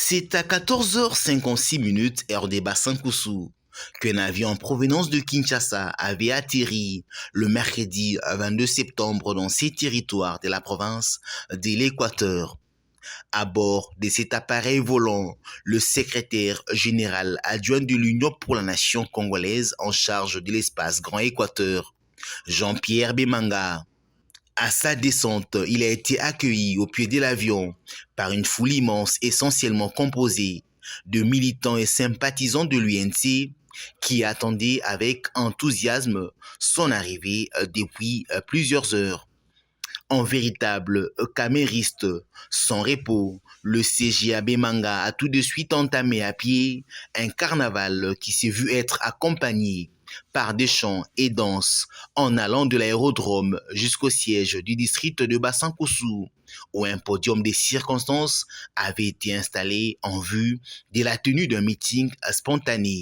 C'est à 14h56 heure des Basankusu qu'un avion en provenance de Kinshasa avait atterri le mercredi 22 septembre dans ces territoires de la province de l'Équateur. À bord de cet appareil volant, le secrétaire général adjoint de l'Union pour la nation congolaise en charge de l'espace Grand Équateur, Jean-Pierre Bemanga. À sa descente, il a été accueilli au pied de l'avion par une foule immense essentiellement composée de militants et sympathisants de l'UNC qui attendaient avec enthousiasme son arrivée depuis plusieurs heures. En véritable camériste sans repos, le CGA Bemanga a tout de suite entamé à pied un carnaval qui s'est vu être accompagné par des chants et danses en allant de l'aérodrome jusqu'au siège du district de Basankusu, où un podium des circonstances avait été installé en vue de la tenue d'un meeting spontané.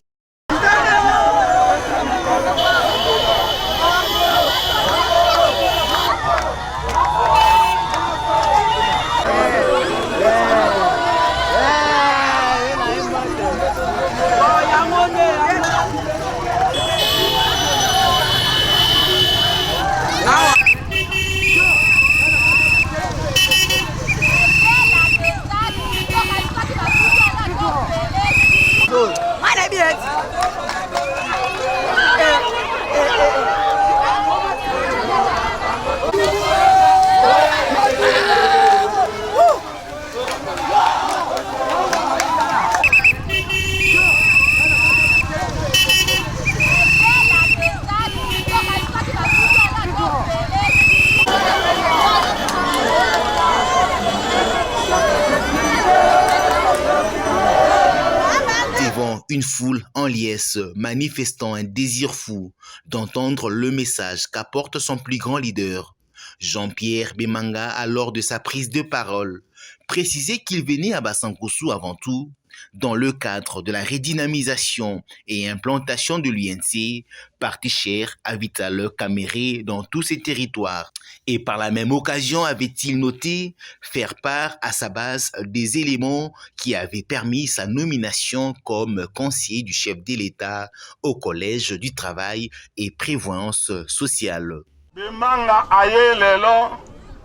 Une foule en liesse manifestant un désir fou d'entendre le message qu'apporte son plus grand leader. Jean-Pierre Bemanga a lors de sa prise de parole précisé qu'il venait à Basankusu avant tout dans le cadre de la redynamisation et implantation de l'UNC, parti cher à Vital Kamere dans tous ses territoires. Et par la même occasion avait-il noté faire part à sa base des éléments qui avaient permis sa nomination comme conseiller du chef de l'État au Collège du Travail et Prévoyance sociale. Bemanga aye lelo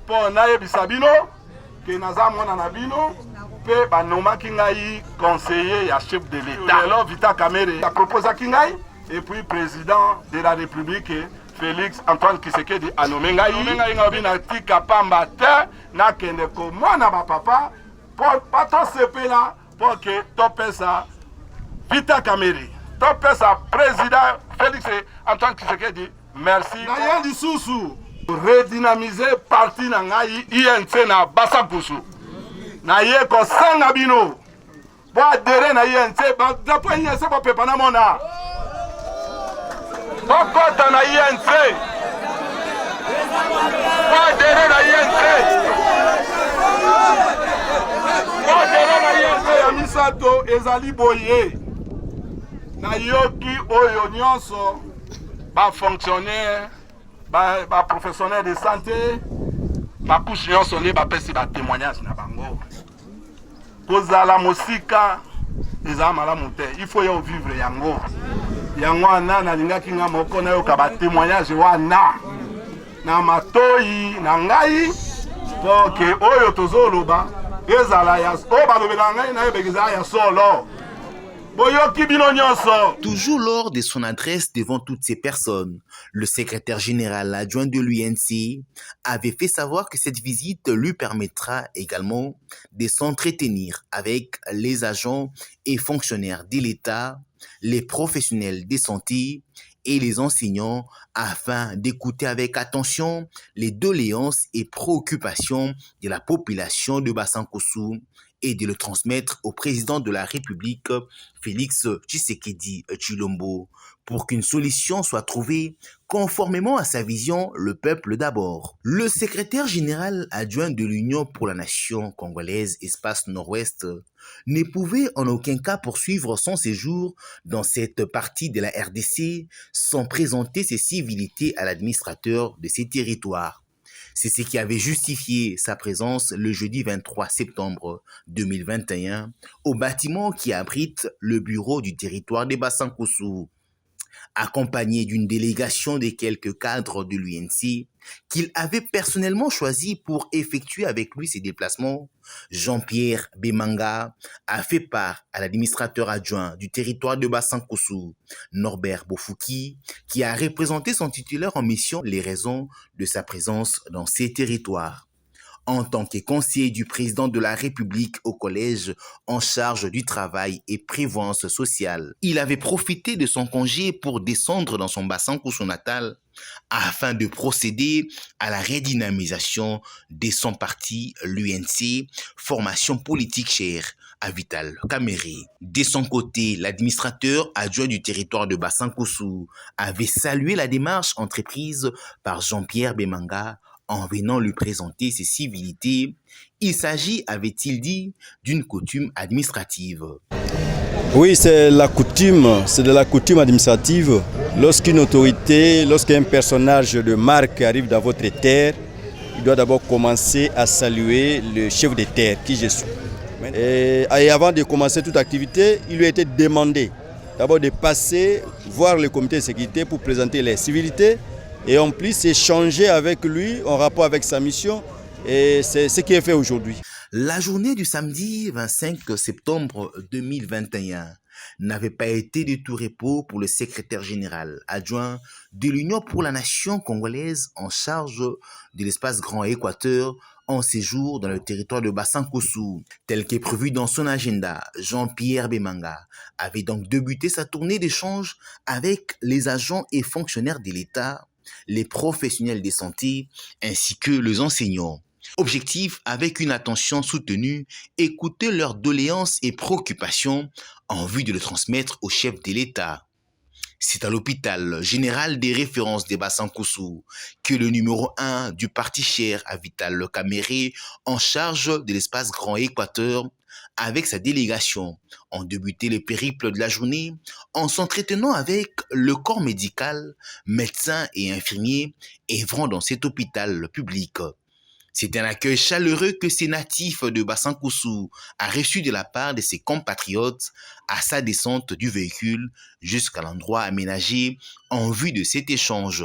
po na yebisa bino ke naza mwana na bino pe banomaki ngai conseiller ya chef de l'État. Lelo Vital Kamere a proposaki ngai et puis président de la République Félix Antoine Tshisekedi a nommé ngai ngabi na tika pamba te na kende ko mwana ba papa po pato sepela po ke topesa Vital Kamere topesa président Félix Antoine Tshisekedi. Merci. Naya lisusu redynamiser parti na ngai INC na Basankusu. Na ye ko sanga bino. Bo adere na INC ba drapo INC ba pepa na mona. Bo kota na INC. Bo adere na INC. Bo adere na INC ya misato ezali boye. Na yoki oyo nyonso ba fonctionnaire, ba professionnel de santé, ba couche nyonso ne ba pesi ba témoignage na bango. Kozala mosika eza malamu te. Il faut yo vivre yango. Yango ana na lingaki nga moko na yo ka ba témoignage wana. Na matoi na ngai pour que oyo tozoloba ezala ya o ba lobela ngai na yebeza ya solo. Toujours lors de son adresse devant toutes ces personnes, le secrétaire général adjoint de l'UNC avait fait savoir que cette visite lui permettra également de s'entretenir avec les agents et fonctionnaires de l'État, les professionnels de santé et les enseignants afin d'écouter avec attention les doléances et préoccupations de la population de Basankusu et de le transmettre au président de la République, Félix Tshisekedi Tshilombo, pour qu'une solution soit trouvée conformément à sa vision, le peuple d'abord. Le secrétaire général adjoint de l'Union pour la nation congolaise Espace Nord-Ouest ne pouvait en aucun cas poursuivre son séjour dans cette partie de la RDC sans présenter ses civilités à l'administrateur de ces territoires. C'est ce qui avait justifié sa présence le jeudi 23 septembre 2021 au bâtiment qui abrite le bureau du territoire des Basankusu, accompagné d'une délégation des quelques cadres de l'UNC qu'il avait personnellement choisi pour effectuer avec lui ses déplacements. Jean-Pierre Bemanga a fait part à l'administrateur adjoint du territoire de Basankusu, Norbert Bofouki, qui a représenté son titulaire en mission les raisons de sa présence dans ces territoires. En tant que conseiller du président de la République au collège en charge du travail et prévoyance sociale, il avait profité de son congé pour descendre dans son Basankusu natal afin de procéder à la redynamisation de son parti, l'UNC, formation politique chère à Vital Kamerhe. De son côté, l'administrateur adjoint du territoire de Basankusu avait salué la démarche entreprise par Jean-Pierre Bemanga en venant lui présenter ses civilités. Il s'agit, avait-il dit, d'une coutume administrative. Oui, c'est de la coutume administrative. Lorsqu'une autorité, lorsqu'un personnage de marque arrive dans votre terre, il doit d'abord commencer à saluer le chef de terre, qui je suis. Et avant de commencer toute activité, il lui a été demandé d'abord de passer, voir le comité de sécurité pour présenter les civilités et en plus échanger avec lui en rapport avec sa mission. Et c'est ce qui est fait aujourd'hui. La journée du samedi 25 septembre 2021 n'avait pas été de tout repos pour le secrétaire général adjoint de l'Union pour la nation congolaise en charge de l'espace Grand Équateur en séjour dans le territoire de Basankusu. Tel qu'est prévu dans son agenda, Jean-Pierre Bemanga avait donc débuté sa tournée d'échange avec les agents et fonctionnaires de l'État, les professionnels de santé ainsi que les enseignants. Objectif, avec une attention soutenue, écouter leurs doléances et préoccupations en vue de le transmettre au chef de l'État. C'est à l'hôpital général des références des Basankusu que le numéro 1 du parti cher à Vital Kamerhe, en charge de l'espace Grand Équateur, avec sa délégation, ont débuté le périple de la journée en s'entretenant avec le corps médical, médecins et infirmiers œuvrant dans cet hôpital public. C'est un accueil chaleureux que ces natifs de Basankusu a reçu de la part de ses compatriotes à sa descente du véhicule jusqu'à l'endroit aménagé en vue de cet échange.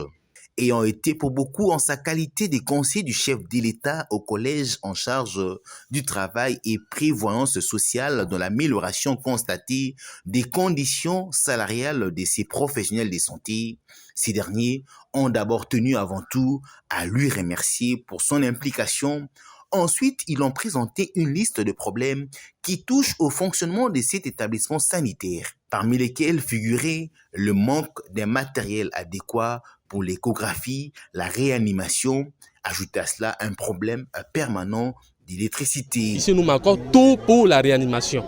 Ayant été pour beaucoup en sa qualité de conseiller du chef de l'État au collège en charge du travail et prévoyance sociale dans l'amélioration constatée des conditions salariales de ces professionnels de santé, ces derniers ont d'abord tenu avant tout à lui remercier pour son implication. Ensuite, ils ont présenté une liste de problèmes qui touchent au fonctionnement de cet établissement sanitaire, parmi lesquels figurait le manque d'un matériel adéquat pour l'échographie, la réanimation. Ajoutez à cela un problème permanent d'électricité. Ici, nous manquons tout pour la réanimation.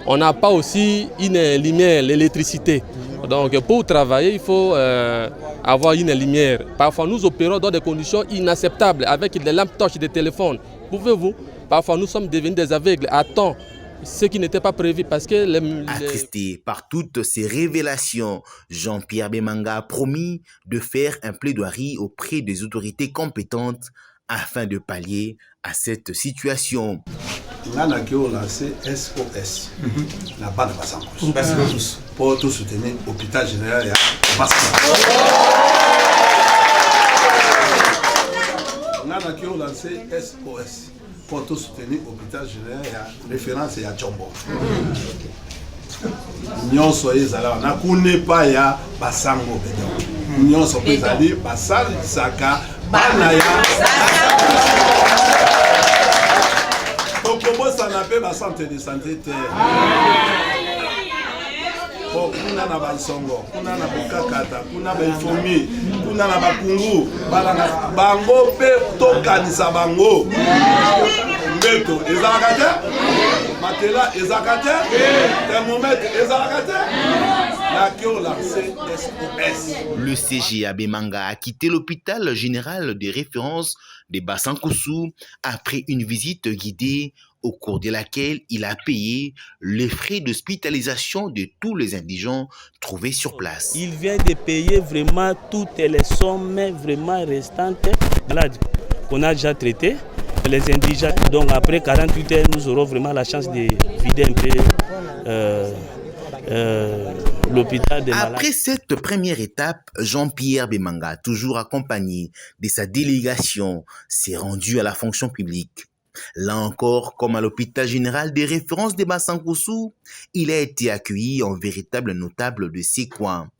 On n'a pas aussi une lumière, l'électricité. Donc pour travailler, il faut avoir une lumière. Parfois nous opérons dans des conditions inacceptables avec des lampes torches, des téléphones. Pouvez-vous? Parfois nous sommes devenus des aveugles à temps, ce qui n'était pas prévu parce que... Attristé par toutes ces révélations, Jean-Pierre Bemanga a promis de faire un plaidoirie auprès des autorités compétentes afin de pallier à cette situation. On a lancé SOS, la bande de Basankusu, pour tout soutenir l'hôpital général et on a lancé SOS pour tout soutenir l'hôpital général et référence à Tchombo. Nous soyez là, on a connu pas ya Basango. Nous sommes allés Basal Saka Banaya. Comment ça n'appelle la santé de santé terre? Kuna na bansongo, kuna na bukakata, kuna ba informi, kuna na bakungu, balanga bango pe tokanisa bango. Mbeto ezakate, matela ezakate, thermomètre ezakate. Le CGA Bemanga a quitté l'hôpital général de référence de Basankusu après une visite guidée au cours de laquelle il a payé les frais d'hospitalisation de tous les indigents trouvés sur place. Il vient de payer vraiment toutes les sommes vraiment restantes malades. qu'on a déjà traités, les indigents. Donc après 48 heures, nous aurons vraiment la chance de vider un peu l'hôpital des malades. Après cette première étape, Jean-Pierre Bemanga, toujours accompagné de sa délégation, s'est rendu à la fonction publique. Là encore, comme à l'hôpital général des références de Basankusu, il a été accueilli en véritable notable de ses coins.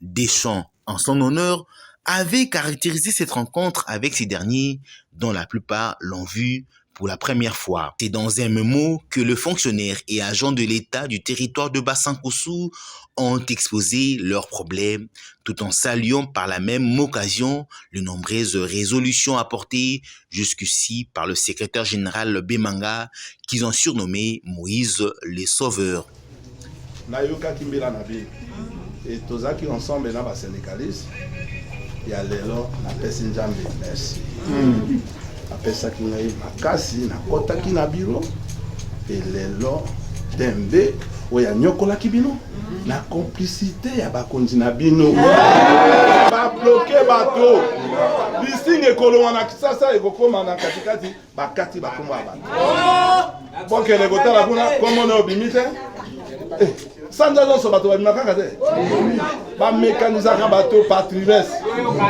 Deschamps, en son honneur, avait caractérisé cette rencontre avec ces derniers, dont la plupart l'ont vu pour la première fois. C'est dans un mémo que le fonctionnaire et agent de l'État du territoire de Basankusu ont exposé leurs problèmes, tout en saluant par la même occasion les nombreuses résolutions apportées jusqu'ici par le secrétaire général Bemanga, qu'ils ont surnommé Moïse les Sauveurs. Et tous ceux qui ensemble dans les syndicalistes, il y a l'élan, on appelle ça Njambe, merci. On appelle ça qui n'a makasi, na kota qui na bureau, et l'élan, tembe, où il y a nyokola qui bino, na complicité, il y a bakondi na bino. Ba bloquer bateau, listing et kolomana, ça et kokoma na katikati, bakati bakoma bateau. Bon que les gota la buna, comme on est au bimite. Sans agent sur bateau, il m'a regardé. Ba mécanisation bateau par trimestre.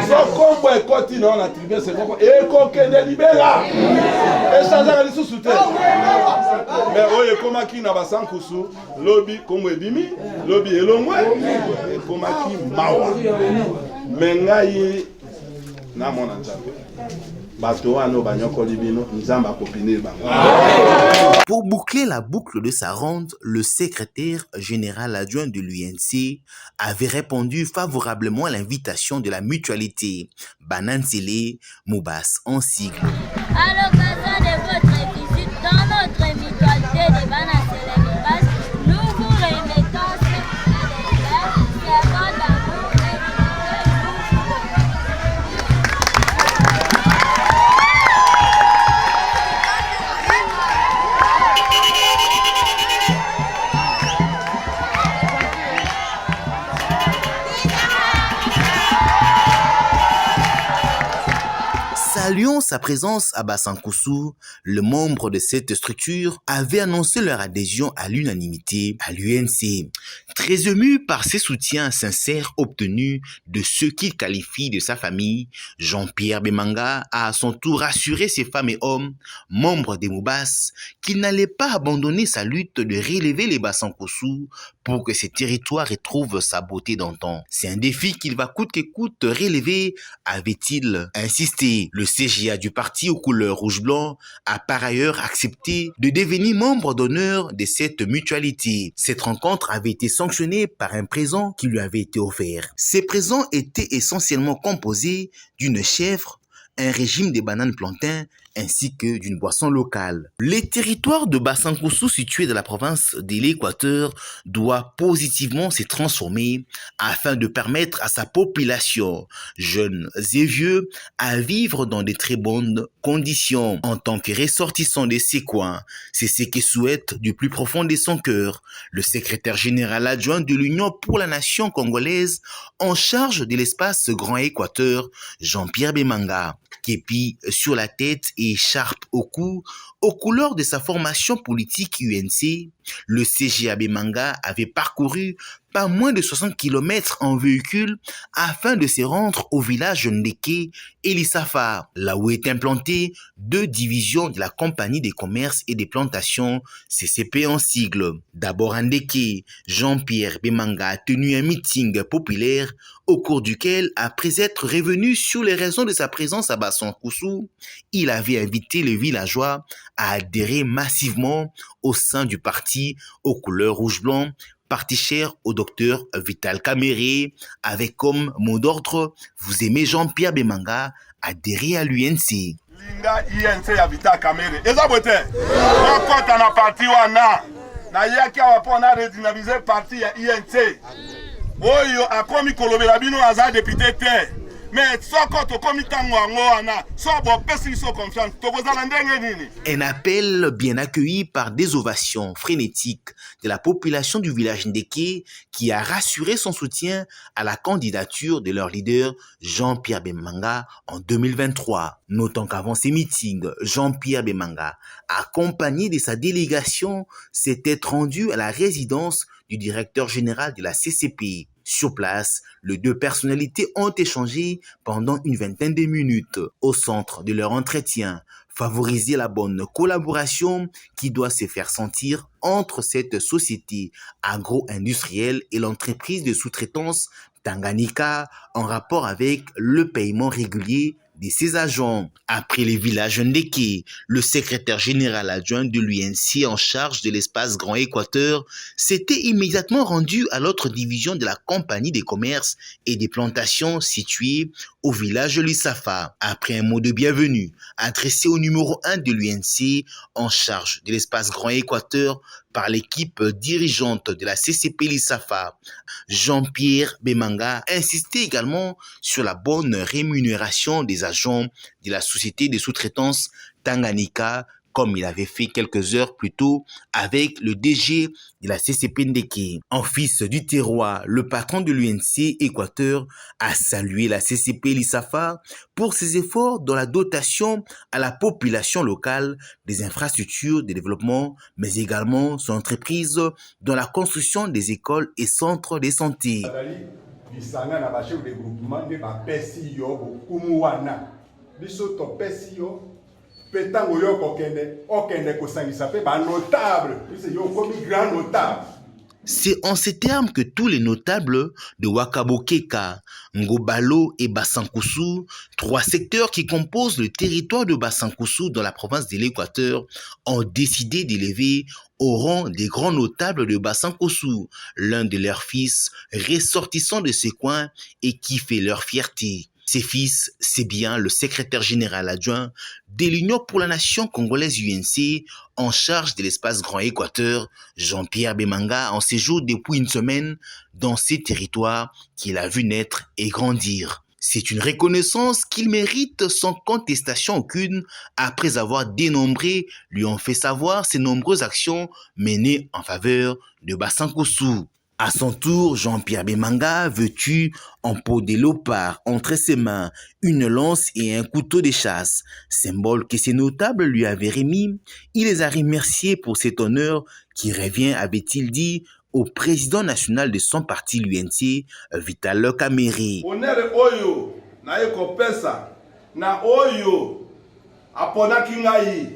So combo et continue on a trimestre et kokende libéra. Et ça ça sous soutien. Mais oye koma ki na Basankusu, lobby comme ebimi, lobby elongwe et koma ki mawa. Mengai na mona nzambe. Pour boucler la boucle de sa ronde, le secrétaire général adjoint de l'UNC avait répondu favorablement à l'invitation de la mutualité Banansele Moubas en sigle. À l'occasion de votre visite dans notre mutualité de Banansele Moubas, nous vous remettons Saluant sa présence à Basankusu, le membre de cette structure avait annoncé leur adhésion à l'unanimité à l'UNC. Très ému par ses soutiens sincères obtenus de ceux qu'il qualifie de sa famille, Jean-Pierre Bemanga a à son tour rassuré ses femmes et hommes, membres des Moubas, qu'il n'allait pas abandonner sa lutte de relever les Basankusu pour que ces territoires retrouvent sa beauté d'antan. C'est un défi qu'il va coûte que coûte relever, avait-il insisté. Le CGA du parti aux couleurs rouge-blanc a par ailleurs accepté de devenir membre d'honneur de cette mutualité. Cette rencontre avait été sanctionnée par un présent qui lui avait été offert. Ces présents étaient essentiellement composés d'une chèvre, un régime de bananes plantains ainsi que d'une boisson locale. Les territoires de Basankusu situés dans la province de l'Équateur doivent positivement se transformer afin de permettre à sa population, jeunes et vieux, à vivre dans de très bonnes conditions. En tant que ressortissant de ces coins, c'est ce que souhaite du plus profond de son cœur le secrétaire général adjoint de l'Union pour la nation congolaise en charge de l'espace Grand Équateur, Jean-Pierre Bemanga. Képi sur la tête et écharpe au cou, aux couleurs de sa formation politique UNC, le CGA Bemanga avait parcouru pas moins de 60 km en véhicule afin de se rendre au village Ndeke et Lissafa, là où est implantée 2 divisions de la compagnie des commerces et des plantations, CCP en sigle. D'abord à Ndeke, Jean-Pierre Bemanga a tenu un meeting populaire au cours duquel, après être revenu sur les raisons de sa présence à Basankusu, il avait invité les villageois à adhérer massivement au sein du parti aux couleurs rouge-blanc, parti cher au docteur Vital Kamere, avec comme mot d'ordre « Vous aimez Jean-Pierre Bemanga, adhérez à l'UNC ». Linga INC ya Vital Kamere. Eza bote. Okota na parti wana. Na yaki awapo na redynamiser parti ya INC. Oyo akomi kolobela bino aza député te. mais soko tokomi tango yango wana so bopesi biso confiance tokozala ndenge nini. Un appel bien accueilli par des ovations frénétiques de la population du village Ndeke qui a rassuré son soutien à la candidature de leur leader Jean-Pierre Bemanga en 2023. Notons qu'avant ces meetings, Jean-Pierre Bemanga, accompagné de sa délégation, s'était rendu à la résidence du directeur général de la CCP. Sur place, les deux personnalités ont échangé pendant une vingtaine de minutes. Au centre de leur entretien, favoriser la bonne collaboration qui doit se faire sentir entre cette société agro-industrielle et l'entreprise de sous-traitance Tanganyika en rapport avec le paiement régulier de ses agents. Après les villages Ndeke, le secrétaire général adjoint de l'UNC en charge de l'espace Grand Équateur s'était immédiatement rendu à l'autre division de la compagnie des commerces et des plantations située au village Lissafa. Après un mot de bienvenue adressé au numéro 1 de l'UNC en charge de l'espace Grand Équateur par l'équipe dirigeante de la CCP Lissafa, Jean-Pierre Bemanga insistait également sur la bonne rémunération des agents de la société de sous-traitance Tanganyika, comme il avait fait quelques heures plus tôt avec le DG de la CCP Ndeke. En fils du terroir, le patron de l'UNC Équateur a salué la CCP Lissafa pour ses efforts dans la dotation à la population locale des infrastructures de développement, mais également son entreprise dans la construction des écoles et centres de santé. C'est en ces termes que tous les notables de Wakabokeka, Ngobalo et Bassankusu, trois secteurs qui composent le territoire de Bassankusu dans la province de l'Équateur, ont décidé d'élever au rang des grands notables de Bassankusu, l'un de leurs fils ressortissant de ces coins et qui fait leur fierté. Ses fils, c'est bien le secrétaire général adjoint de l'Union pour la nation congolaise UNC en charge de l'espace Grand Équateur, Jean-Pierre Bemanga, en séjour depuis une semaine dans ces territoires qu'il a vu naître et grandir. C'est une reconnaissance qu'il mérite sans contestation aucune après avoir dénombré, lui ont fait savoir ses nombreuses actions menées en faveur de Bassankusu. À son tour, Jean-Pierre Bemanga, vêtu en peau de léopard, entre ses mains une lance et un couteau de chasse, symbole que ces notables lui avaient remis. Il les a remerciés pour cet honneur qui revient, avait-il dit, au président national de son parti l'UNC, Vital Kamerhe. Honneur oyo na ekopesa na oyo aponaki ngai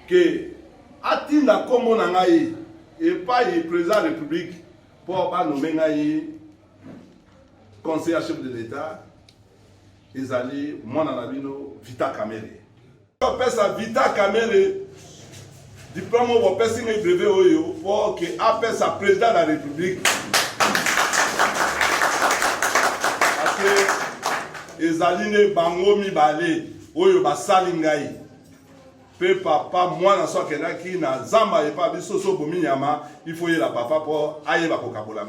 ke atinda kombo na ngai epai président de la République pour nommer ngai conseiller chef de l'État ezali mwana na bino Vital Kamerhe. Opesa Vital Kamerhe diplôme au pesi ngai brevet oyo pour que apesa président de la République. Ezaline bango mibale oyo basali ngai pe papa mwana so akenaki na zamba epa biso so bominyama il faut yela papa pour ayeba kokabola.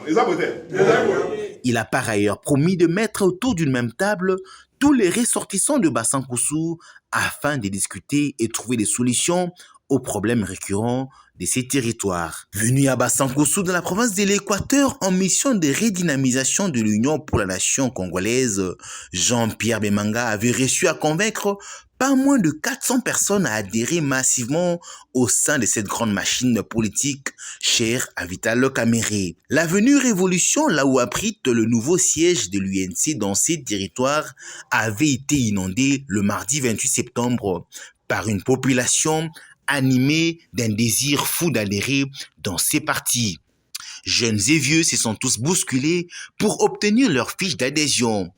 Il a par ailleurs promis de mettre autour d'une même table tous les ressortissants de Bassankusu afin de discuter et trouver des solutions aux problèmes récurrents de ces territoires. Venu à Bassankusu dans la province de l'Équateur en mission de redynamisation de l'Union pour la nation congolaise, Jean-Pierre Bemanga avait réussi à convaincre pas moins de 400 personnes à adhérer massivement au sein de cette grande machine politique chère à Vital Kamerhe. L'avenue Révolution, là où abrite le nouveau siège de l'UNC dans ces territoires, avait été inondée le mardi 28 septembre par une population animés d'un désir fou d'adhérer dans ces partis. Jeunes et vieux se sont tous bousculés pour obtenir leur fiche d'adhésion.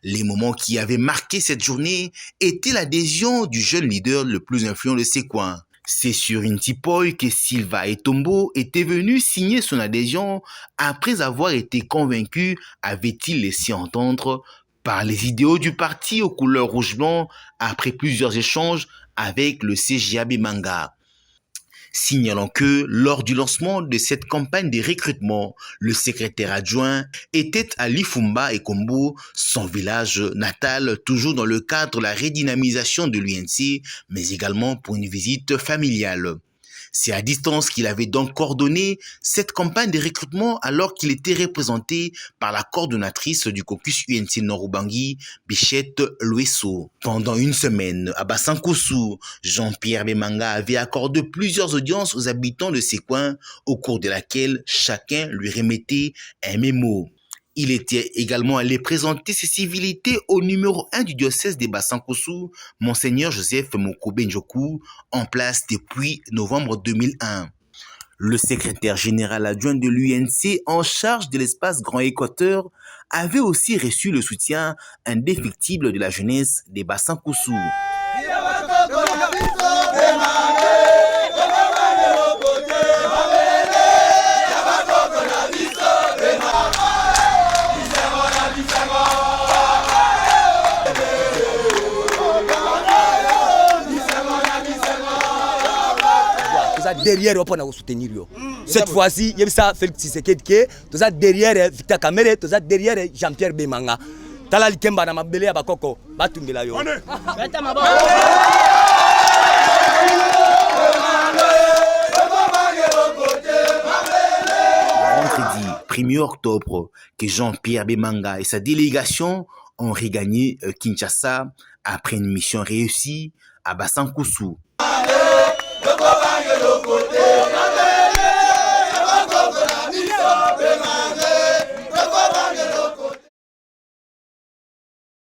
Les moments qui avaient marqué cette journée étaient l'adhésion du jeune leader le plus influent de ces coins. C'est sur une tipoy que Silva Etombo était venu signer son adhésion après avoir été convaincu, avait-il laissé entendre, par les idéaux du parti aux couleurs rouge-blanc après plusieurs échanges avec le CJA Bemanga. Signalons que, lors du lancement de cette campagne de recrutement, le secrétaire adjoint était à Lifumba et Kombo, son village natal, toujours dans le cadre de la redynamisation de l'UNC, mais également pour une visite familiale. C'est à distance qu'il avait donc coordonné cette campagne de recrutement alors qu'il était représenté par la coordonnatrice du caucus UNC Nord-Ubangi, Bichette Lueso. Pendant une semaine, à Bassankossou, Jean-Pierre Bemanga avait accordé plusieurs audiences aux habitants de ces coins, au cours de laquelle chacun lui remettait un mémo. Il était également allé présenter ses civilités au numéro 1 du diocèse des Bassankossou, Monseigneur Joseph Mokobe Njoku, en place depuis novembre 2001. Le secrétaire général adjoint de l'UNC en charge de l'espace Grand Équateur avait aussi reçu le soutien indéfectible de la jeunesse des Bassankossou. Derrière pour soutenir cette fois-ci il y a ça Félix Tshisekedi que tout ça derrière Vita Kamere tout ça derrière Jean-Pierre Bemanga tala likemba na mabele ya bakoko batumbela yo Vendredi 1er octobre que Jean-Pierre Bemanga et sa délégation ont regagné Kinshasa après une mission réussie à Bassankossou.